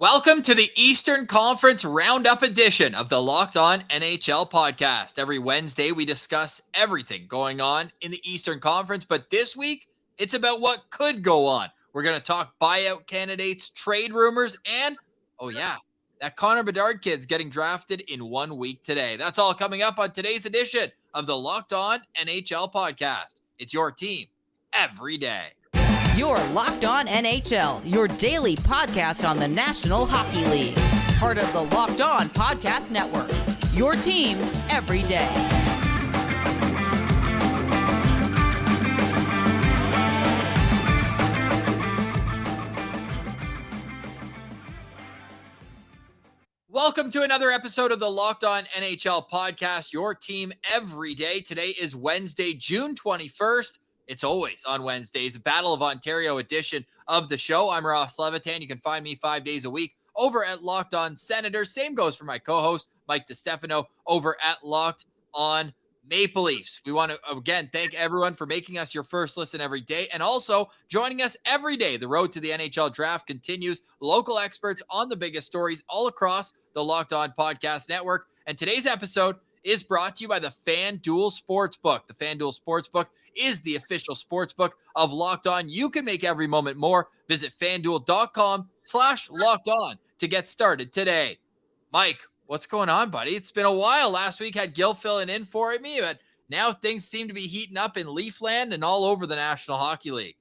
Welcome to the Eastern Conference Roundup edition of the Locked On NHL podcast. Every Wednesday, we discuss everything going on in the Eastern Conference, but this week, it's about what could go on. We're going to talk buyout candidates, trade rumors, and, that Connor Bedard kid's getting drafted in 1 week today. That's all coming up on today's edition of the Locked On NHL podcast. It's your team every day. You're Locked On NHL, your daily podcast on the National Hockey League. Part of the Locked On Podcast Network, your team every day. Welcome to another episode of the Locked On NHL podcast, your team every day. Today is Wednesday, June 21st. It's always on Wednesdays, Battle of Ontario edition of the show. I'm Ross Levitan. You can find me 5 days a week over at Locked On Senators. Same goes for my co-host, Mike DiStefano, over at Locked On Maple Leafs. We want to, again, thank everyone for making us your first listen every day and also joining us every day. The road to the NHL draft continues. Local experts on the biggest stories all across the Locked On Podcast Network. And today's episode is brought to you by the FanDuel Sportsbook. The FanDuel Sportsbook is the official sportsbook of Locked On. You can make every moment more. Visit FanDuel.com/Locked On to get started today. Mike, what's going on, buddy? It's been a while. Last week had Gil filling in for me, but now things seem to be heating up in Leafland and all over the National Hockey League.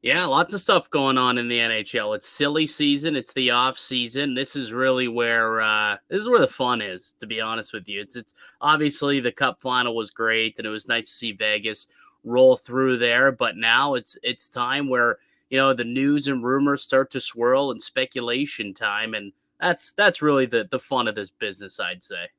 Yeah, lots of stuff going on in the NHL. It's silly season. It's the off season. This is really where the fun is, to be honest with you. It's obviously the Cup final was great, and it was nice to see Vegas roll through there. But now it's time where the news and rumors start to swirl and speculation time, and that's really the fun of this business, I'd say.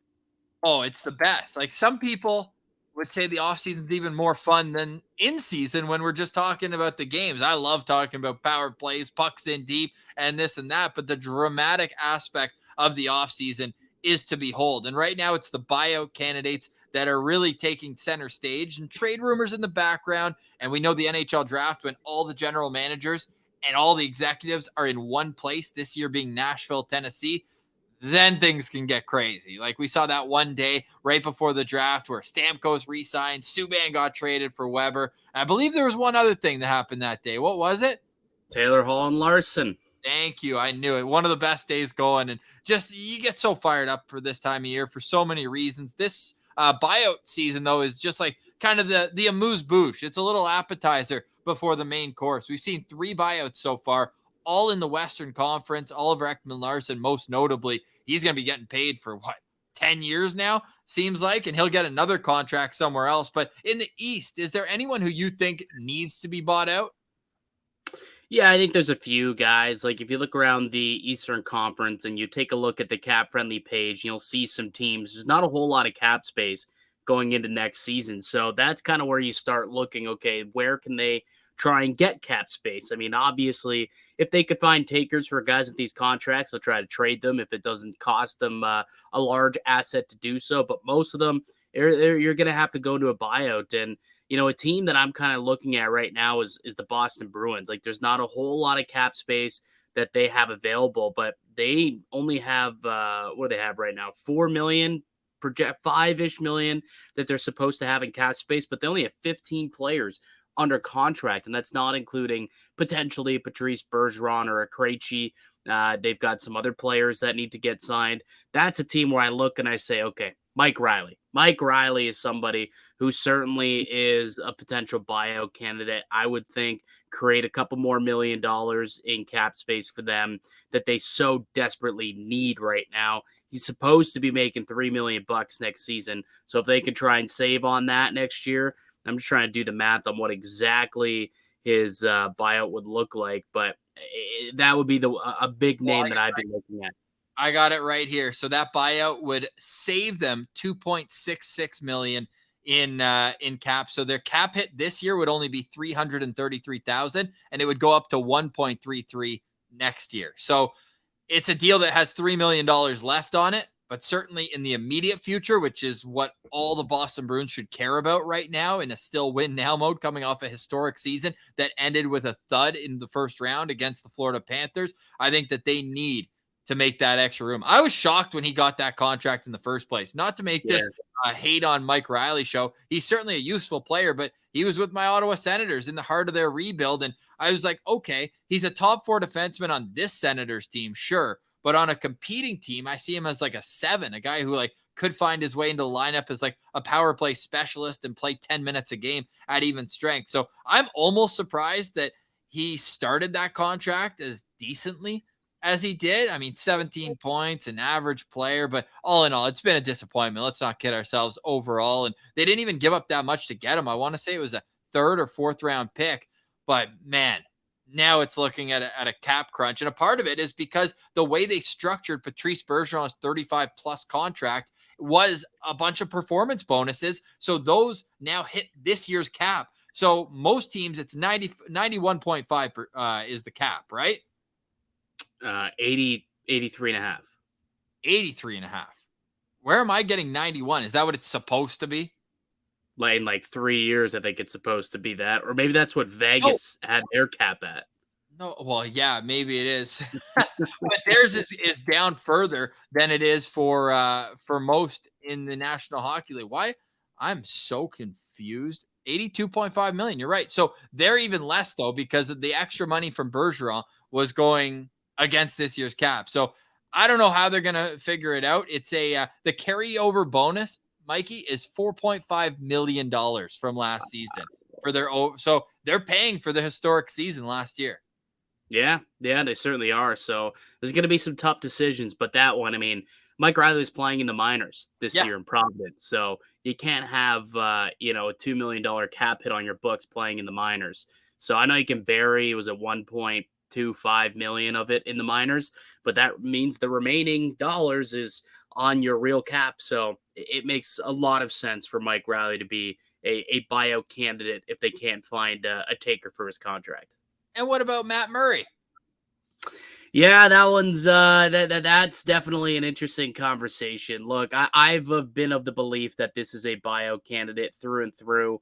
Oh, it's the best. Like some people would say the offseason is even more fun than in season when we're just talking about the games. I love talking about power plays, pucks in deep, and this and that, but the dramatic aspect of the offseason is to behold. And right now it's the buyout candidates that are really taking center stage and trade rumors in the background. And we know the NHL draft when all the general managers and all the executives are in one place, this year being Nashville, Tennessee. Then things can get crazy. Like we saw that one day right before the draft where Stamkos re-signed, Subban got traded for Weber. And I believe there was one other thing that happened that day. What was it? Taylor Hall and Larson. Thank you. I knew it. One of the best days going. And just you get so fired up for this time of year for so many reasons. This buyout season, though, is just like kind of the amuse-bouche. It's a little appetizer before the main course. We've seen 3 buyouts so far, all in the Western Conference. Oliver Ekman-Larsson, most notably, he's going to be getting paid for 10 years now, seems like, and he'll get another contract somewhere else. But in the East, is there anyone who you think needs to be bought out? Yeah, I think there's a few guys. Like if you look around the Eastern Conference and you take a look at the cap-friendly page, you'll see some teams. There's not a whole lot of cap space going into next season. So that's kind of where you start looking, okay, where can they try and get cap space? I mean, obviously, if they could find takers for guys with these contracts, they'll try to trade them if it doesn't cost them a large asset to do so. But most of them, you're going to have to go to a buyout. And, a team that I'm kind of looking at right now is the Boston Bruins. Like, there's not a whole lot of cap space that they have available, but they only have, what do they have right now? 4 million, project 5-ish million that they're supposed to have in cap space, but they only have 15 players under contract, and that's not including potentially Patrice Bergeron or a Krejci. They've got some other players that need to get signed. That's a team where I look and I say, okay, Mike Riley. Mike Riley is somebody who certainly is a potential buyout candidate. I would think create a couple more $1 million in cap space for them that they so desperately need right now. He's supposed to be making $3 million next season. So if they can try and save on that next year, I'm just trying to do the math on what exactly his buyout would look like, but that would be a big name that I've been looking at. I got it right here. So that buyout would save them $2.66 million in cap. So their cap hit this year would only be $333,000, and it would go up to $1.33 next year. So it's a deal that has $3 million left on it. but certainly in the immediate future, which is what all the Boston Bruins should care about right now in a still win now mode, coming off a historic season that ended with a thud in the first round against the Florida Panthers. I think that they need to make that extra room. I was shocked when he got that contract in the first place. Not to make this hate on Mike Riley show. He's certainly a useful player, but he was with my Ottawa Senators in the heart of their rebuild. And I was like, okay, he's a top 4 defenseman on this Senators team, sure. But on a competing team, I see him as like a 7, a guy who like could find his way into the lineup as like a power play specialist and play 10 minutes a game at even strength. So I'm almost surprised that he started that contract as decently as he did. I mean, 17 points, an average player, but all in all, it's been a disappointment. Let's not kid ourselves overall. And they didn't even give up that much to get him. I want to say it was a 3rd or 4th round pick, but man, now it's looking at a cap crunch. And a part of it is because the way they structured Patrice Bergeron's 35 plus contract was a bunch of performance bonuses. So those now hit this year's cap. So most teams, it's 91.5 is the cap, right? 83 and a half. 83 and a half. Where am I getting 91? Is that what it's supposed to be? Like in 3 years, I think it's supposed to be that. Or maybe that's what Vegas had their cap at. No, well, yeah, maybe it is. But theirs is down further than it is for most in the National Hockey League. Why? I'm so confused. 82.5 million. You're right. So they're even less though, because of the extra money from Bergeron was going against this year's cap. So I don't know how they're going to figure it out. It's the carryover bonus, Mikey, is $4.5 million from last season for their so they're paying for the historic season last year. Yeah, they certainly are. So there's going to be some tough decisions, but that one, I mean, Mike Riley is playing in the minors this year in Providence, so you can't have a $2 million cap hit on your books playing in the minors. So I know you can bury, it was at 1.25 million of it in the minors, but that means the remaining dollars is on your real cap. So it makes a lot of sense for Mike Riley to be a buyout candidate if they can't find a taker for his contract. And what about Matt Murray? Yeah, that one's that's definitely an interesting conversation. Look, I've been of the belief that this is a buyout candidate through and through.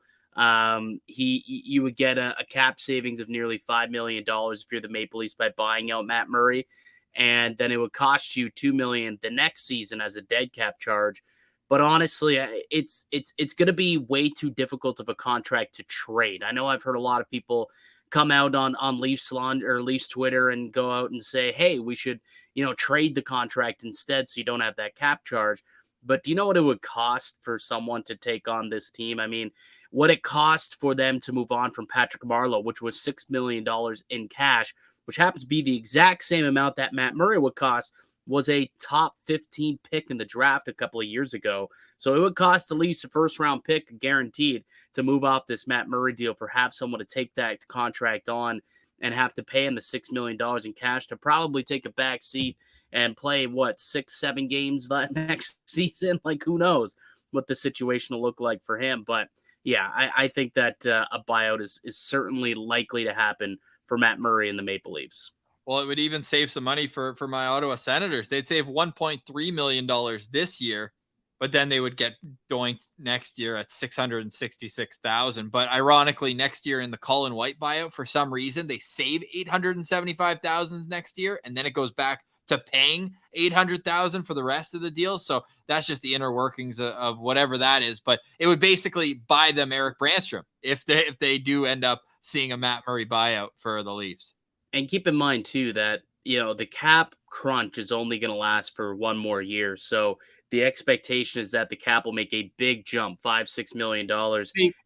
You would get a cap savings of nearly $5 million if you're the Maple Leafs by buying out Matt Murray, and then it would cost you $2 million the next season as a dead cap charge. But honestly, it's going to be way too difficult of a contract to trade. I know I've heard a lot of people come out on Leafs or Leafs Twitter and go out and say, hey, we should, trade the contract instead so you don't have that cap charge. But do you know what it would cost for someone to take on this team? I mean, what it cost for them to move on from Patrick Marleau, which was $6 million in cash, which happens to be the exact same amount that Matt Murray would cost, was a top 15 pick in the draft a couple of years ago. So it would cost the Leafs a first-round pick guaranteed to move off this Matt Murray deal for have someone to take that contract on and have to pay him the $6 million in cash to probably take a back seat and play, 6-7 games next season? Like, who knows what the situation will look like for him. But, yeah, I think that a buyout is certainly likely to happen for Matt Murray and the Maple Leafs. Well, it would even save some money for my Ottawa Senators. They'd save $1.3 million this year, but then they would get doinked next year at $666,000. But ironically, next year in the Colin White buyout, for some reason, they save $875,000 next year, and then it goes back to paying $800,000 for the rest of the deal. So that's just the inner workings of whatever that is. But it would basically buy them Eric Brandstrom if they do end up seeing a Matt Murray buyout for the Leafs. And keep in mind, too, that, the cap crunch is only going to last for one more year. So the expectation is that the cap will make a big jump, $5-6 million.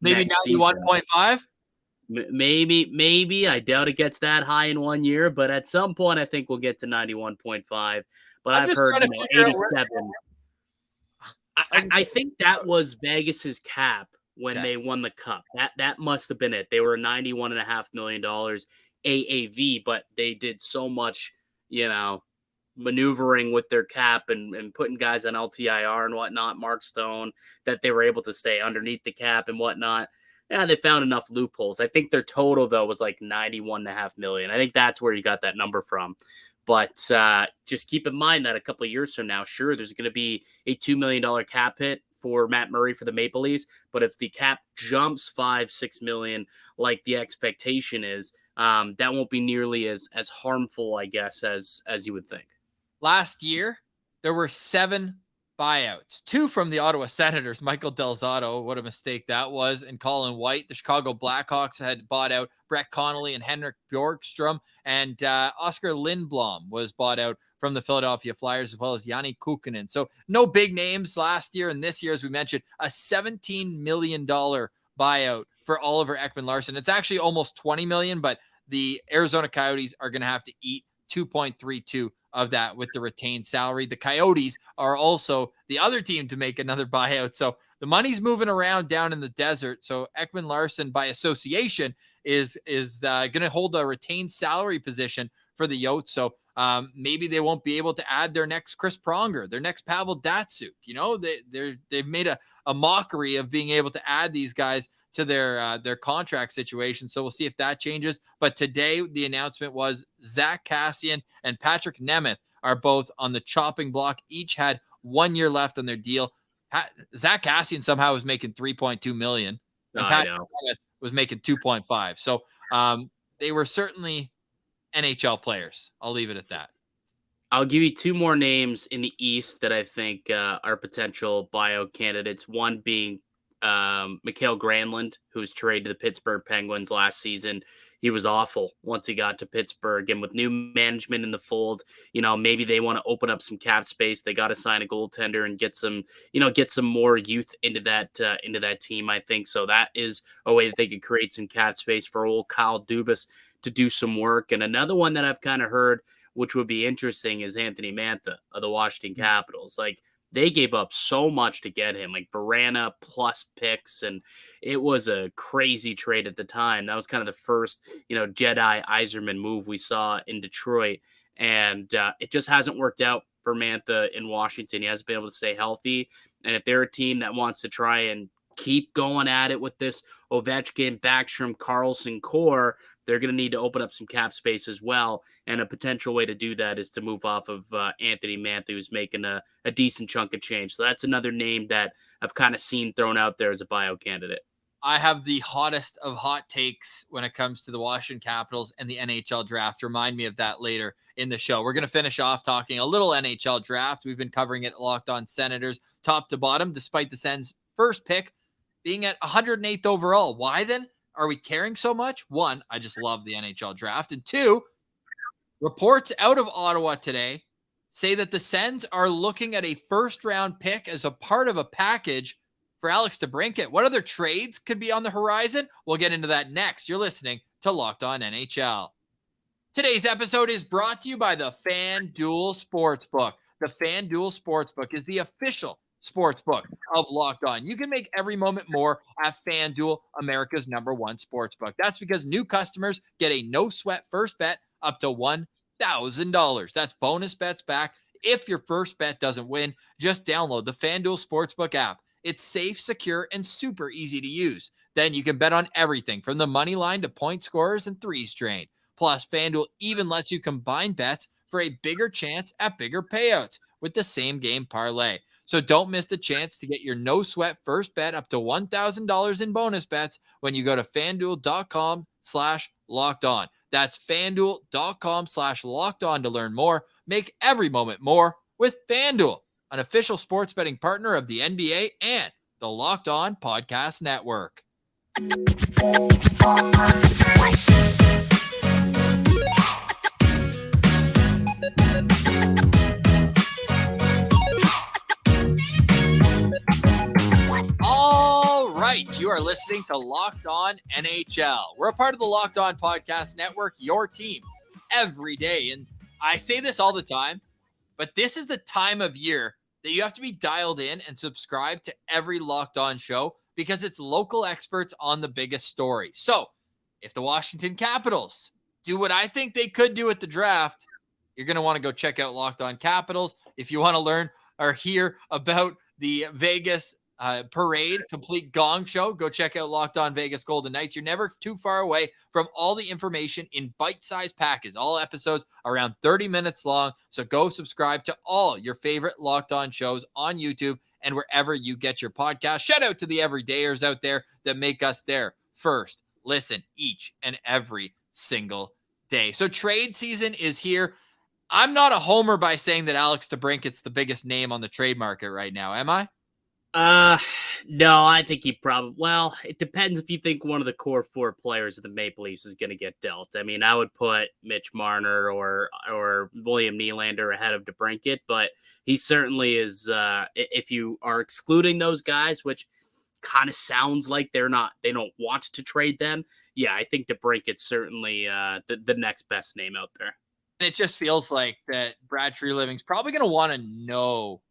Maybe 91.5? Maybe. I doubt it gets that high in 1 year, but at some point, I think we'll get to 91.5. But I've heard 87. I think that was Vegas's cap when they won the cup. That must have been it. They were $91.5 million AAV, but they did so much, maneuvering with their cap and putting guys on LTIR and whatnot, Mark Stone, that they were able to stay underneath the cap and whatnot. Yeah, they found enough loopholes. I think their total, though, was like $91.5 million. I think that's where you got that number from. But just keep in mind that a couple of years from now, sure, there's going to be a $2 million cap hit for Matt Murray for the Maple Leafs. But if the cap jumps $5-6 million, like the expectation is, that won't be nearly as harmful, I guess, as you would think. Last year, there were 7 buyouts, 2 from the Ottawa Senators, Michael Del Zotto, what a mistake that was, and Colin White. The Chicago Blackhawks had bought out Brett Connolly and Henrik Bjorkstrom, and Oscar Lindblom was bought out from the Philadelphia Flyers, as well as Jani Kukkonen. So no big names last year, and this year, as we mentioned, a $17 million buyout for Oliver Ekman-Larsson. It's actually almost $20 million, but the Arizona Coyotes are going to have to eat 2.32 of that with the retained salary. The Coyotes are also the other team to make another buyout. So the money's moving around down in the desert. So Ekman-Larsson, by association, is going to hold a retained salary position for the Yotes. So maybe they won't be able to add their next Chris Pronger, their next Pavel Datsyuk. You know, they've made a mockery of being able to add these guys to their contract situation. So we'll see if that changes. But today the announcement was Zach Kassian and Patrick Nemeth are both on the chopping block. Each had 1 year left on their deal. Zach Kassian somehow was making $3.2 million, and Patrick Nemeth was making 2.5. So they were certainly NHL players. I'll leave it at that. I'll give you 2 more names in the East that I think are potential buyout candidates. One being Mikael Granlund, who was traded to the Pittsburgh Penguins last season. He was awful once he got to Pittsburgh, and with new management in the fold, you know, maybe they want to open up some cap space. They got to sign a goaltender and get some more youth into that team. I think so. That is a way that they could create some cap space for old Kyle Dubas to do some work. And another one that I've kind of heard, which would be interesting, is Anthony Mantha of the Washington Capitals. Like, they gave up so much to get him, like Verana plus picks, and it was a crazy trade at the time. That was kind of the first, Jedi Yzerman move we saw in Detroit, and it just hasn't worked out for Mantha in Washington. He hasn't been able to stay healthy, and if they're a team that wants to try and keep going at it with this Ovechkin, Backstrom, Carlson core, they're going to need to open up some cap space as well. And a potential way to do that is to move off of Anthony Mantha, who's making a decent chunk of change. So that's another name that I've kind of seen thrown out there as a buyout candidate. I have the hottest of hot takes when it comes to the Washington Capitals and the NHL draft. Remind me of that later in the show. We're going to finish off talking a little NHL draft. We've been covering it Locked On Senators top to bottom, despite the Sens' first pick being at 108th overall. Why then are we caring so much? One, I just love the NHL draft. And two, reports out of Ottawa today say that the Sens are looking at a first-round pick as a part of a package for Alex DeBrincat. What other trades could be on the horizon? We'll get into that next. You're listening to Locked On NHL. Today's episode is brought to you by the FanDuel Sportsbook. The FanDuel Sportsbook is the official sportsbook of Locked On. You can make every moment more at FanDuel, America's #1 sportsbook. That's because new customers get a no-sweat first bet up to $1,000. That's bonus bets back if your first bet doesn't win. Just download the FanDuel Sportsbook app. It's safe, secure, and super easy to use. Then you can bet on everything from the money line to point scorers and threes drained. Plus, FanDuel even lets you combine bets for a bigger chance at bigger payouts with the same game parlay. So don't miss the chance to get your no-sweat first bet up to $1,000 in bonus bets when you go to FanDuel.com/LockedOn. That's FanDuel.com/LockedOn to learn more. Make every moment more with FanDuel, an official sports betting partner of the NBA and the Locked On Podcast Network. All right, you are listening to Locked On NHL. We're a part of the Locked On Podcast Network, your team every day. And I say this all the time, but this is the time of year that you have to be dialed in and subscribe to every Locked On show because it's local experts on the biggest story. So if the Washington Capitals do what I think they could do at the draft, you're going to want to go check out Locked On Capitals. If you want to learn or hear about the Vegas parade, complete gong show. Go check out Locked On Vegas Golden Knights. You're never too far away from all the information in bite-sized packages. All episodes around 30 minutes long. So go subscribe to all your favorite Locked On shows on YouTube and wherever you get your podcast. Shout out to the everydayers out there that make us their first listen each and every single day. So trade season is here. I'm not a homer by saying that Alex DeBrincat's the biggest name on the trade market right now, am I? No, I think it depends if you think one of the core 4 players of the Maple Leafs is going to get dealt. I mean, I would put Mitch Marner or William Nylander ahead of DeBrincat, but he certainly is, if you are excluding those guys, which kind of sounds like they don't want to trade them. Yeah, I think DeBrincat's certainly the next best name out there. And it just feels like that Brad Treliving's probably going to want to know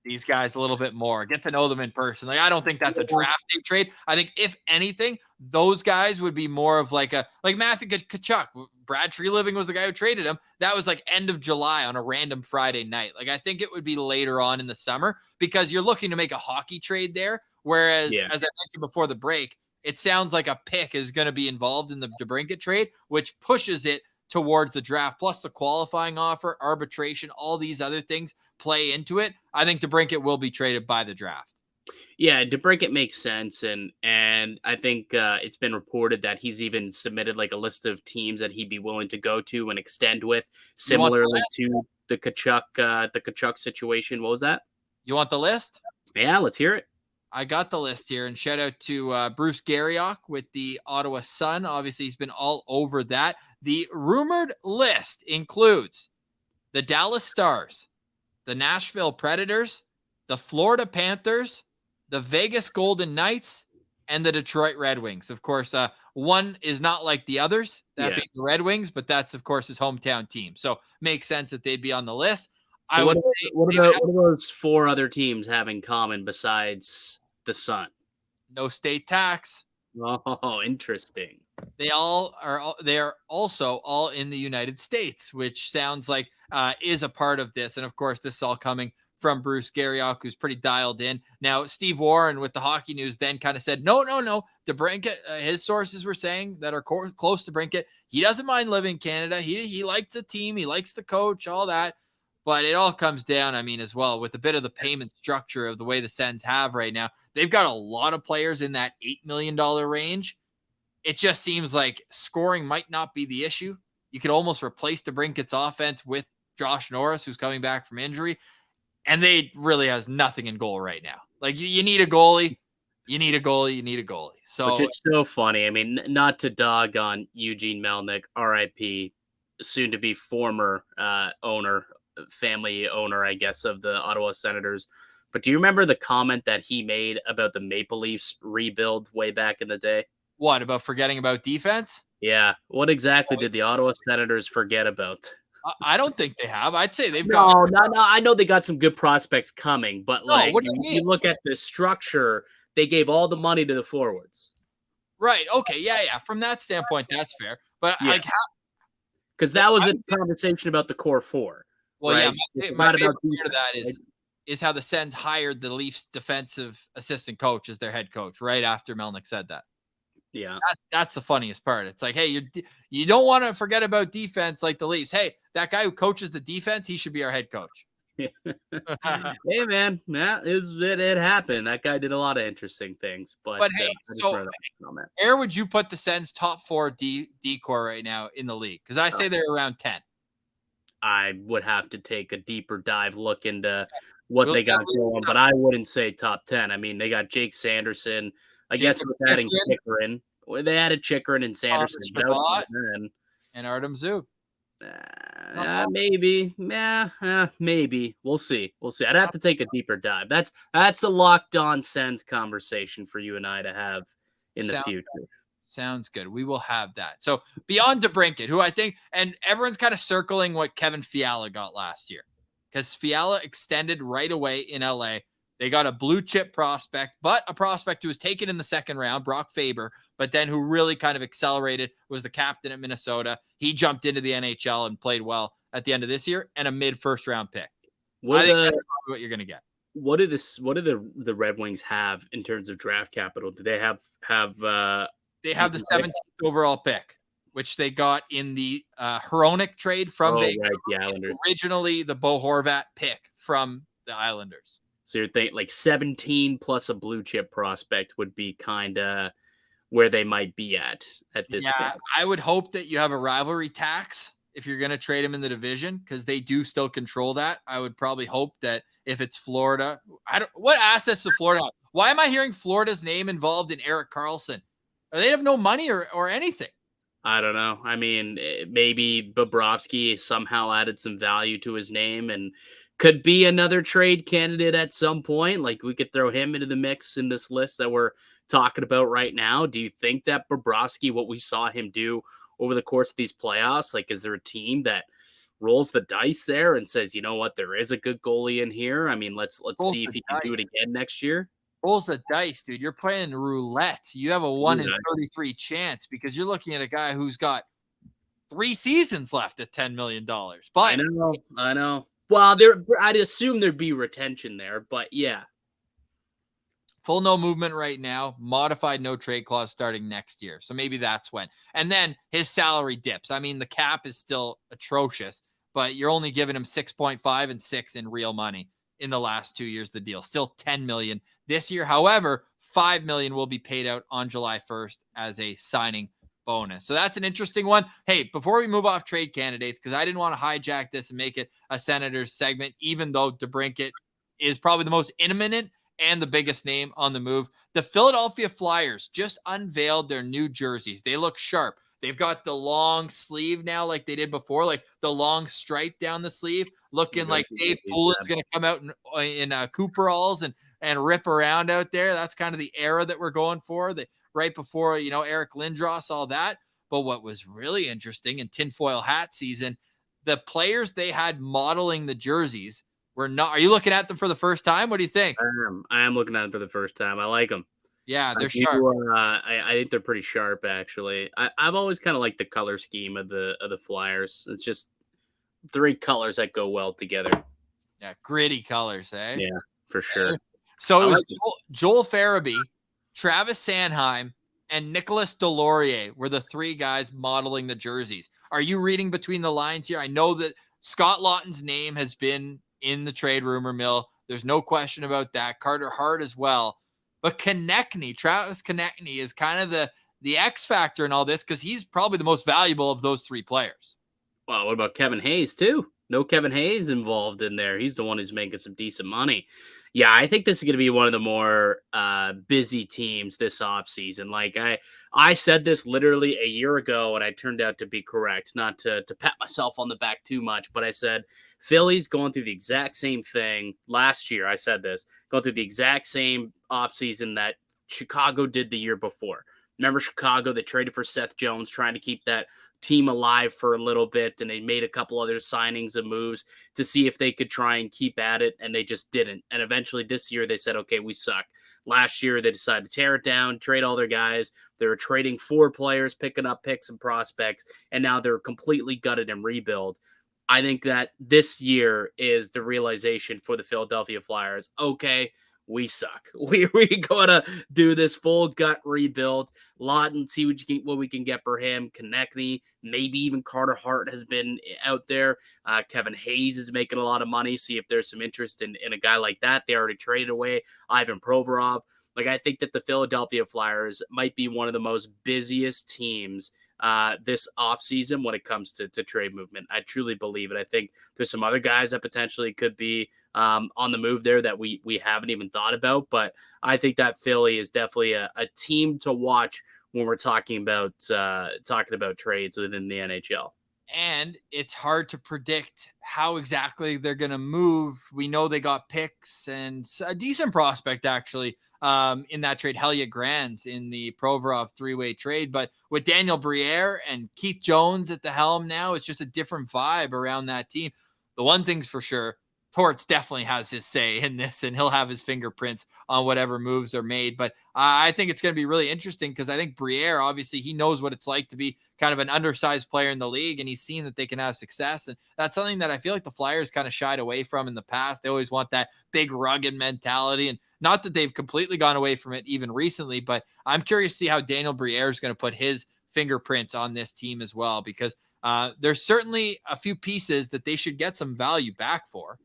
these guys a little bit more, get to know them in person. Like, I don't think that's a draft day trade. I think if anything, those guys would be more of like Matthew Tkachuk. Brad Treliving was the guy who traded him. That was like end of July on a random Friday night. Like, I think it would be later on in the summer because you're looking to make a hockey trade there. Whereas, as I mentioned before the break, it sounds like a pick is going to be involved in the DeBrincat trade, which pushes it towards the draft, plus the qualifying offer, arbitration, all these other things play into it. I think DeBrincat will be traded by the draft. Yeah, DeBrincat makes sense, and I think it's been reported that he's even submitted like a list of teams that he'd be willing to go to and extend with, similarly to the Tkachuk situation. What was that? You want the list? Yeah, let's hear it. I got the list here, and shout out to Bruce Garriock with the Ottawa Sun. Obviously, he's been all over that. The rumored list includes the Dallas Stars, the Nashville Predators, the Florida Panthers, the Vegas Golden Knights, and the Detroit Red Wings. Of course, one is not like the others, that being the Red Wings, but that's, of course, his hometown team. So makes sense that they'd be on the list. So what do those 4 other teams have in common besides the Sun? No state tax. Oh, interesting. They are also all in the United States, which sounds like is a part of this. And of course, this is all coming from Bruce Garriock, who's pretty dialed in. Now, Steve Warren with the Hockey News then kind of said, no. DeBrincat, his sources were saying that are close to DeBrincat, he doesn't mind living in Canada. He likes the team. He likes the coach, all that. But it all comes down, I mean, as well, with a bit of the payment structure of the way the Sens have right now. They've got a lot of players in that $8 million range. It just seems like scoring might not be the issue. You could almost replace DeBrincat's offense with Josh Norris, who's coming back from injury. And they really has nothing in goal right now. Like, you need a goalie. You need a goalie. So which is so funny. I mean, not to dog on Eugene Melnyk, RIP, soon to be former family owner, I guess, of the Ottawa Senators. But do you remember the comment that he made about the Maple Leafs rebuild way back in the day? What, about forgetting about defense? Yeah. What exactly did the Ottawa Senators forget about? I don't think they have. I'd say they've got... No. I know they got some good prospects coming, but what do you mean? You look at the structure, they gave all the money to the forwards. Right. Okay. Yeah. From that standpoint, that's fair. But because that was a conversation about the core 4. Well, right? My favorite part of that is how the Sens hired the Leafs defensive assistant coach as their head coach right after Melnyk said that. Yeah. That's the funniest part. It's like, hey, you don't want to forget about defense like the Leafs. Hey, that guy who coaches the defense, he should be our head coach. Hey, man, it happened. That guy did a lot of interesting things. But hey, so where would you put the Sens top 4 D-core right now in the league? Because I say they're around 10. I would have to take a deeper dive look into what they got going, but I wouldn't say top 10. I mean, they got Jake Sanderson. I guess with adding Chikrin. They added Chikrin and Sanderson. And Artem Zub. Maybe. Maybe. We'll see. I'd have to take a deeper dive. That's a locked on Sens conversation for you and I to have in the future. Sounds good. We will have that. So beyond DeBrincat, who I think, and everyone's kind of circling what Kevin Fiala got last year, because Fiala extended right away in LA. They got a blue chip prospect, but a prospect who was taken in the second round, Brock Faber, but then who really kind of accelerated, was the captain at Minnesota. He jumped into the NHL and played well at the end of this year, and a mid-first round pick. I think that's probably what you're going to get. What do the Red Wings have in terms of draft capital? Do they have They have the 17th overall pick, which they got in the Hronik trade from Vegas. Right, the Islanders. Originally, the Bo Horvat pick from the Islanders. So you're thinking like 17 plus a blue chip prospect would be kind of where they might be at this point. I would hope that you have a rivalry tax if you're going to trade him in the division, because they do still control that. I would probably hope that if it's Florida, what assets to Florida have? Why am I hearing Florida's name involved in Erik Karlsson? They have no money or anything. I don't know. I mean, maybe Bobrovsky somehow added some value to his name and could be another trade candidate at some point. Like, we could throw him into the mix in this list that we're talking about right now. Do you think that Bobrovsky, what we saw him do over the course of these playoffs, like, is there a team that rolls the dice there and says, you know what, there is a good goalie in here? I mean, let's see if he can do it again next year. Rolls the dice, dude. You're playing roulette. You have a 1 in 33 chance because you're looking at a guy who's got 3 seasons left at $10 million. But I know. Well, I'd assume there'd be retention there, but yeah. Full no movement right now, modified no trade clause starting next year. So maybe that's when. And then his salary dips. I mean, the cap is still atrocious, but you're only giving him 6.5 and 6 in real money in the last 2 years, the deal. Still $10 million this year. However, $5 million will be paid out on July 1st as a signing bonus. So that's an interesting one. Hey, before we move off trade candidates, because I didn't want to hijack this and make it a Senators segment, even though DeBrincat is probably the most imminent and the biggest name on the move. The Philadelphia Flyers just unveiled their new jerseys. They look sharp. They've got the long sleeve now like they did before, like the long stripe down the sleeve, looking like Dave Poulin's going to come out in Cooperalls and rip around out there. That's kind of the era that we're going for, right before, Eric Lindros, all that. But what was really interesting in tinfoil hat season, the players they had modeling the jerseys were not. Are you looking at them for the first time? What do you think? I am looking at them for the first time. I like them. Yeah, they're sharp. I think they're pretty sharp, actually. I've always kind of liked the color scheme of the Flyers. It's just 3 colors that go well together. Yeah, gritty colors, eh? Yeah, for sure. So it was Joel Farabee, Travis Sanheim, and Nicolas Deslauriers were the 3 guys modeling the jerseys. Are you reading between the lines here? I know that Scott Laughton's name has been in the trade rumor mill. There's no question about that. Carter Hart as well. But Travis Konechny is kind of the X factor in all this because he's probably the most valuable of those 3 players. Well, what about Kevin Hayes, too? No Kevin Hayes involved in there. He's the one who's making some decent money. Yeah, I think this is going to be one of the more busy teams this offseason. Like, I said this literally a year ago, and I turned out to be correct. Not to pat myself on the back too much, but I said Philly's going through the exact same thing. Last year, I said this, going through the exact same offseason that Chicago did the year before. Remember Chicago? They traded for Seth Jones, trying to keep that team alive for a little bit, and they made a couple other signings and moves to see if they could try and keep at it, and they just didn't. And eventually this year they said, okay, we suck. Last year they decided to tear it down, trade all their guys. They were trading 4 players, picking up picks and prospects, and now they're completely gutted and rebuild. I think that this year is the realization for the Philadelphia Flyers. Okay, we suck. We gotta do this full gut rebuild. Laughton, see what we can get for him. Konechny, maybe even Carter Hart has been out there. Kevin Hayes is making a lot of money. See if there's some interest in a guy like that. They already traded away Ivan Provorov. Like, I think that the Philadelphia Flyers might be one of the most busiest teams this offseason when it comes to trade movement. I truly believe it. I think there's some other guys that potentially could be on the move there that we haven't even thought about. But I think that Philly is definitely a team to watch when we're talking about trades within the NHL. And it's hard to predict how exactly they're going to move. We know they got picks and a decent prospect, actually, in that trade, Heliot Grands, in the Provorov 3-way trade. But with Daniel Briere and Keith Jones at the helm now, it's just a different vibe around that team. The one thing's for sure, Torts definitely has his say in this, and he'll have his fingerprints on whatever moves are made. But I think it's going to be really interesting because I think Briere, obviously, he knows what it's like to be kind of an undersized player in the league, and he's seen that they can have success. And that's something that I feel like the Flyers kind of shied away from in the past. They always want that big rugged mentality, and not that they've completely gone away from it even recently, but I'm curious to see how Daniel Briere is going to put his fingerprints on this team as well, because there's certainly a few pieces that they should get some value back for.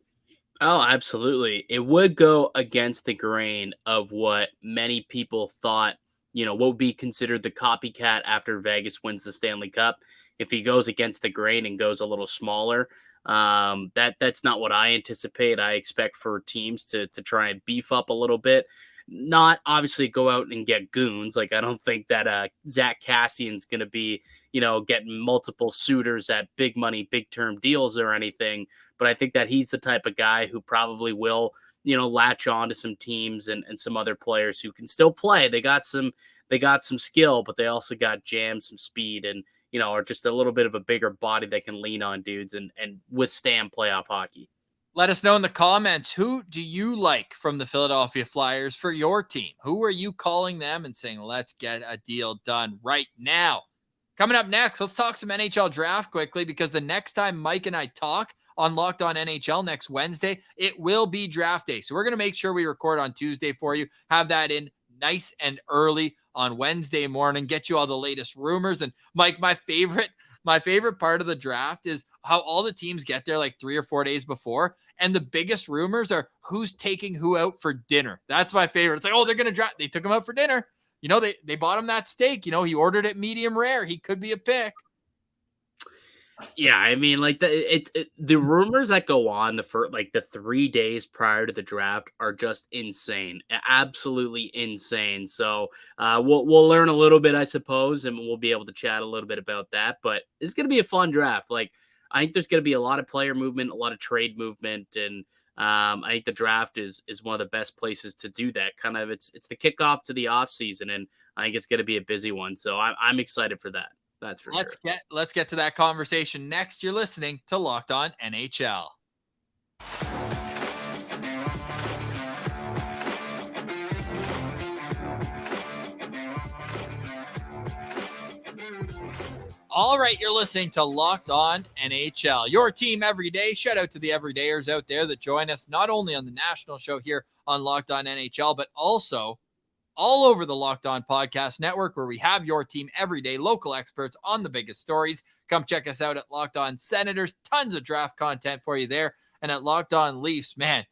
Oh, absolutely. It would go against the grain of what many people thought, what would be considered the copycat after Vegas wins the Stanley Cup. If he goes against the grain and goes a little smaller, that's not what I anticipate. I expect for teams to try and beef up a little bit, not obviously go out and get goons. Like, I don't think that Zach Cassian's going to be, getting multiple suitors at big money, big term deals or anything. But I think that he's the type of guy who probably will, latch on to some teams and some other players who can still play. They got some skill, but they also got jam, some speed, and, are just a little bit of a bigger body that can lean on dudes and withstand playoff hockey. Let us know in the comments, who do you like from the Philadelphia Flyers for your team? Who are you calling them and saying, let's get a deal done right now? Coming up next, let's talk some NHL draft quickly, because the next time Mike and I talk on Locked On NHL next Wednesday, it will be draft day. So we're going to make sure we record on Tuesday for you, have that in nice and early on Wednesday morning, get you all the latest rumors. And Mike, my favorite part of the draft is how all the teams get there like 3 or 4 days before. And the biggest rumors are who's taking who out for dinner. That's my favorite. It's like, oh, they're going to draft. They took him out for dinner. They bought him that steak. He ordered it medium rare. He could be a pick. Yeah, I mean, like the rumors that go on the 3 days prior to the draft are just insane, absolutely insane. So we'll learn a little bit, I suppose, and we'll be able to chat a little bit about that. But it's gonna be a fun draft. Like, I think there's gonna be a lot of player movement, a lot of trade movement, and I think the draft is one of the best places to do that. Kind of, it's the kickoff to the off season, and I think it's gonna be a busy one. So I'm excited for that. That's for sure. Let's get to that conversation next. You're listening to Locked On NHL. All right, you're listening to Locked On NHL, your team every day. Shout out to the everydayers out there that join us not only on the national show here on Locked On NHL, but also all over the Locked On Podcast Network, where we have your team every day, local experts on the biggest stories. Come check us out at Locked On Senators. Tons of draft content for you there. And at Locked On Leafs, man,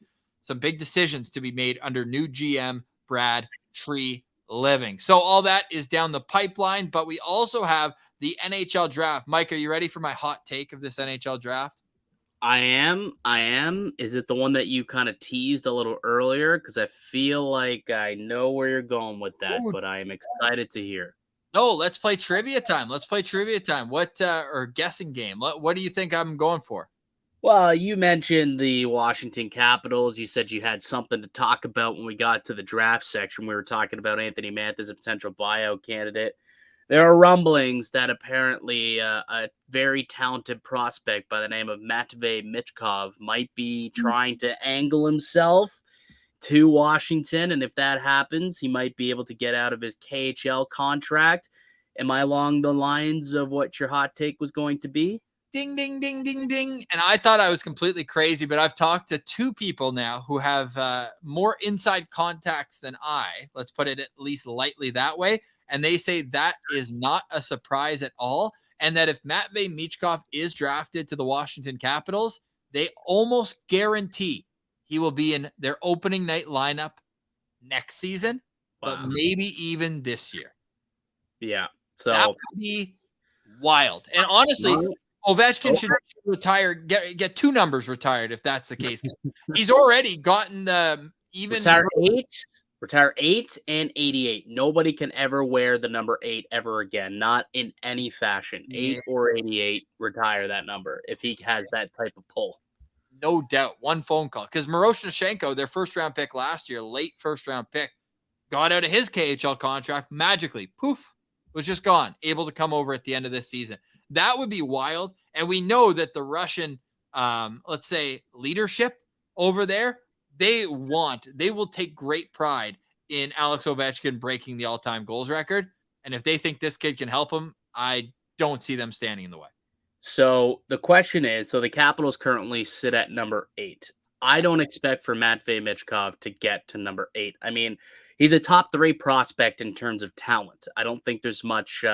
some big decisions to be made under new GM Brad Treliving. So all that is down the pipeline, but we also have the NHL draft. Mike, are you ready for my hot take of this NHL draft? I am. Is it the one that you kind of teased a little earlier? Because I feel like I know where you're going with that, but I am excited to hear. No, let's play trivia time. What, or guessing game. What do you think I'm going for? Well, you mentioned the Washington Capitals. You said you had something to talk about when we got to the draft section. We were talking about Anthony Mantha as a potential buyout candidate. There are rumblings that apparently a very talented prospect by the name of Matvei Michkov might be trying to angle himself to Washington. And if that happens, he might be able to get out of his KHL contract. Am I along the lines of what your hot take was going to be? Ding, ding, ding, ding, ding. And I thought I was completely crazy, but I've talked to 2 people now who have more inside contacts than I. Let's put it at least lightly that way. And they say that is not a surprise at all. And that if Matvei Michkov is drafted to the Washington Capitals, they almost guarantee he will be in their opening night lineup next season, but maybe even this year. Yeah. So that would be wild. And honestly, Ovechkin should retire, get 2 numbers retired if that's the case. He's already gotten the even retire 8 and 88. Nobody can ever wear the number 8 ever again, not in any fashion. 8 or 88, retire that number if he has that type of pull. No doubt. One phone call, because Miroshnichenko, their first-round pick last year, late first-round pick, got out of his KHL contract magically. Poof, was just gone, able to come over at the end of this season. That would be wild. And we know that the Russian, let's say, leadership over there, they will take great pride in Alex Ovechkin breaking the all-time goals record. And if they think this kid can help him, I don't see them standing in the way. So the question is, the Capitals currently sit at number 8. I don't expect for Matvei Michkov to get to number 8. I mean, he's a top 3 prospect in terms of talent. I don't think there's much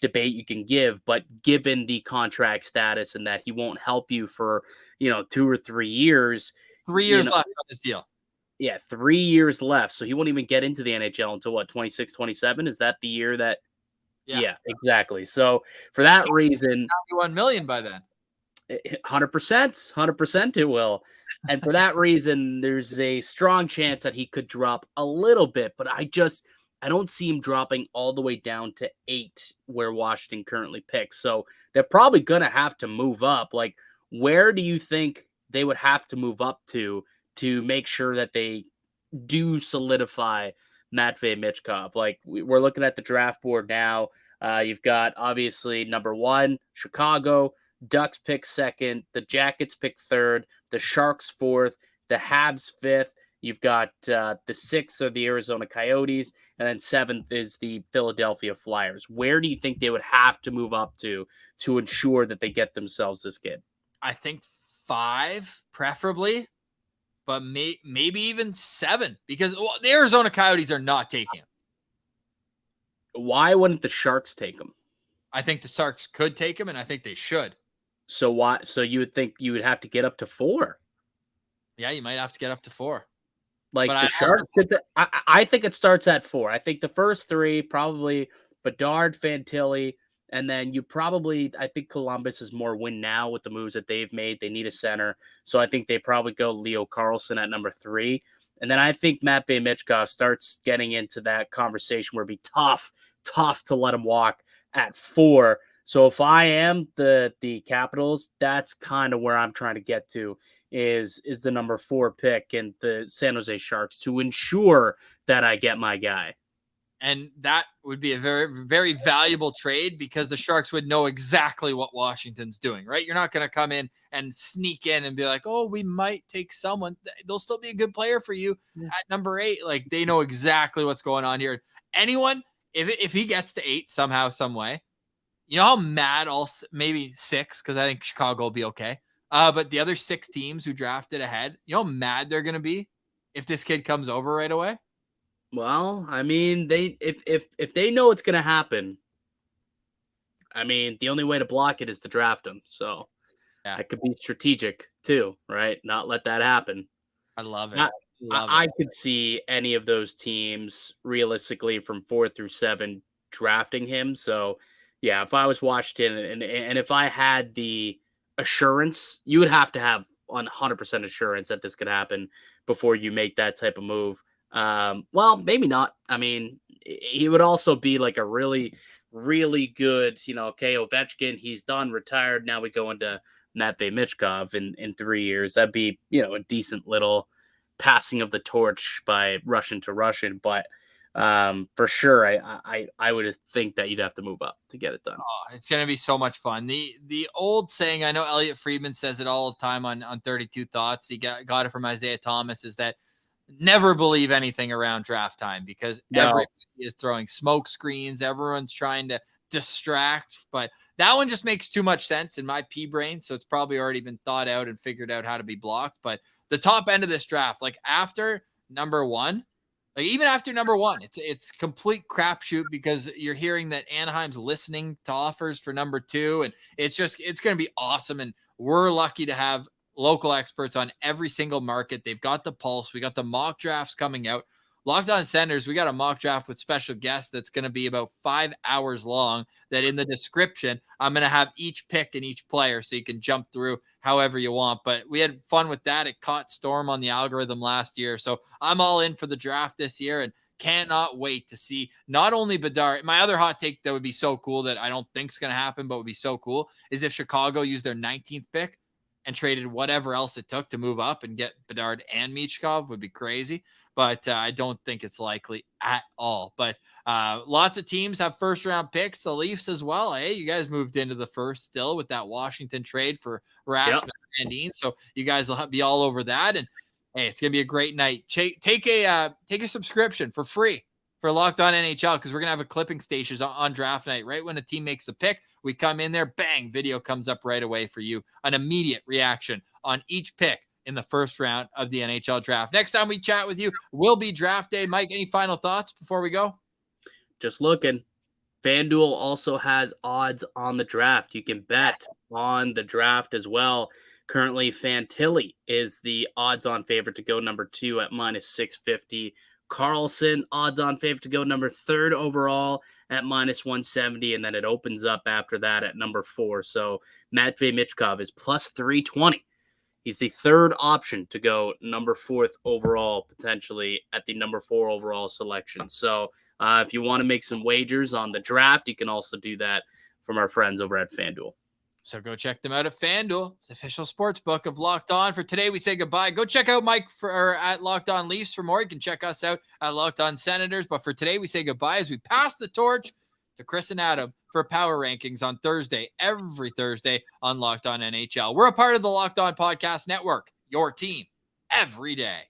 debate you can give, but given the contract status and that he won't help you for, 2 or 3 years. 3 years left on this deal. Yeah, 3 years left. So he won't even get into the NHL until what, 26, 27? Is that the year that? Yeah, exactly. So for that reason, 91 million by then. 100% it will. And for that reason, there's a strong chance that he could drop a little bit, but I don't see him dropping all the way down to 8 where Washington currently picks. So they're probably going to have to move up. Like, where do you think they would have to move up to make sure that they do solidify Matvei Michkov? Like, we're looking at the draft board now. You've got, obviously, number 1, Chicago. Ducks pick 2nd. The Jackets pick 3rd. The Sharks 4th. The Habs 5th. You've got the 6th are the Arizona Coyotes. And then 7th is the Philadelphia Flyers. Where do you think they would have to move up to ensure that they get themselves this kid? I think 5, preferably. But maybe even 7. Because the Arizona Coyotes are not taking him. Why wouldn't the Sharks take him? I think the Sharks could take him, and I think they should. So why? So you would think you would have to get up to 4? Yeah, you might have to get up to 4. Like, but the Sharks, I think it starts at 4. I think the first 3 probably Bedard, Fantilli, and then I think Columbus is more win now with the moves that they've made. They need a center, so I think they probably go Leo Carlson at number 3, and then I think Matvei Michkov starts getting into that conversation where it'd be tough to let him walk at 4. So if I am the Capitals, that's kind of where I'm trying to get to is the number 4 pick and the San Jose Sharks to ensure that I get my guy. And that would be a very, very valuable trade because the Sharks would know exactly what Washington's doing, right? You're not going to come in and sneak in and be like, oh, we might take someone. They'll still be a good player for you at number 8. Like, they know exactly what's going on here. Anyone, if he gets to 8 somehow, some way, you know how mad maybe 6, because I think Chicago will be okay. But the other 6 teams who drafted ahead, you know how mad they're going to be if this kid comes over right away? Well, I mean, if they know it's going to happen, I mean, the only way to block it is to draft him. So that could be strategic too, right? Not let that happen. I love it. I could see any of those teams realistically from 4 through 7 drafting him. So yeah, if I was Washington and if I had the assurance, you would have to have 100% assurance that this could happen before you make that type of move. Well, maybe not. I mean, he would also be like a really, really good, okay, Ovechkin, he's done, retired. Now we go into Matvei Michkov in 3 years. That'd be, a decent little passing of the torch by Russian to Russian. But for sure, I would think that you'd have to move up to get it done. Oh, it's going to be so much fun. The old saying, I know Elliot Friedman says it all the time on 32 Thoughts. He got it from Isaiah Thomas, is that never believe anything around draft time because everybody is throwing smoke screens. Everyone's trying to distract, but that one just makes too much sense in my pea brain. So it's probably already been thought out and figured out how to be blocked. But the top end of this draft, like after number 1, like even after number 1, it's complete crapshoot because you're hearing that Anaheim's listening to offers for number 2. And it's going to be awesome. And we're lucky to have local experts on every single market. They've got the pulse. We got the mock drafts coming out. Locked On Senators, we got a mock draft with special guests that's going to be about 5 hours long, that in the description, I'm going to have each pick and each player so you can jump through however you want. But we had fun with that. It caught storm on the algorithm last year. So I'm all in for the draft this year and cannot wait to see not only Bedard. My other hot take that would be so cool that I don't think is going to happen, but would be so cool, is if Chicago used their 19th pick and traded whatever else it took to move up and get Bedard and Michkov would be crazy. But I don't think it's likely at all. But lots of teams have first round picks. The Leafs as well. Hey, you guys moved into the first still with that Washington trade for Rasmus Sandin. So you guys will be all over that. And hey, it's gonna be a great night. Take a subscription for free for Locked On NHL, because we're gonna have a clipping stations on draft night. Right when a team makes the pick, we come in there, bang, video comes up right away for you. An immediate reaction on each pick in the first round of the NHL draft. Next time we chat with you will be draft day. Mike, any final thoughts before we go? Just looking. FanDuel also has odds on the draft. You can bet on the draft as well. Currently, Fantilli is the odds-on favorite to go number 2 at minus 650. Carlson, odds-on favorite to go number 3rd overall at minus 170, and then it opens up after that at number 4. So Matvei Michkov is plus 320. He's the 3rd option to go number 4th overall, potentially at the number 4 overall selection. So if you want to make some wagers on the draft, you can also do that from our friends over at FanDuel. So go check them out at FanDuel. It's the official sports book of Locked On. For today, we say goodbye. Go check out Mike at Locked On Leafs for more. You can check us out at Locked On Senators. But for today, we say goodbye as we pass the torch to Chris and Adam for Power Rankings on Thursday, every Thursday on Locked On NHL. We're a part of the Locked On Podcast Network, your team every day.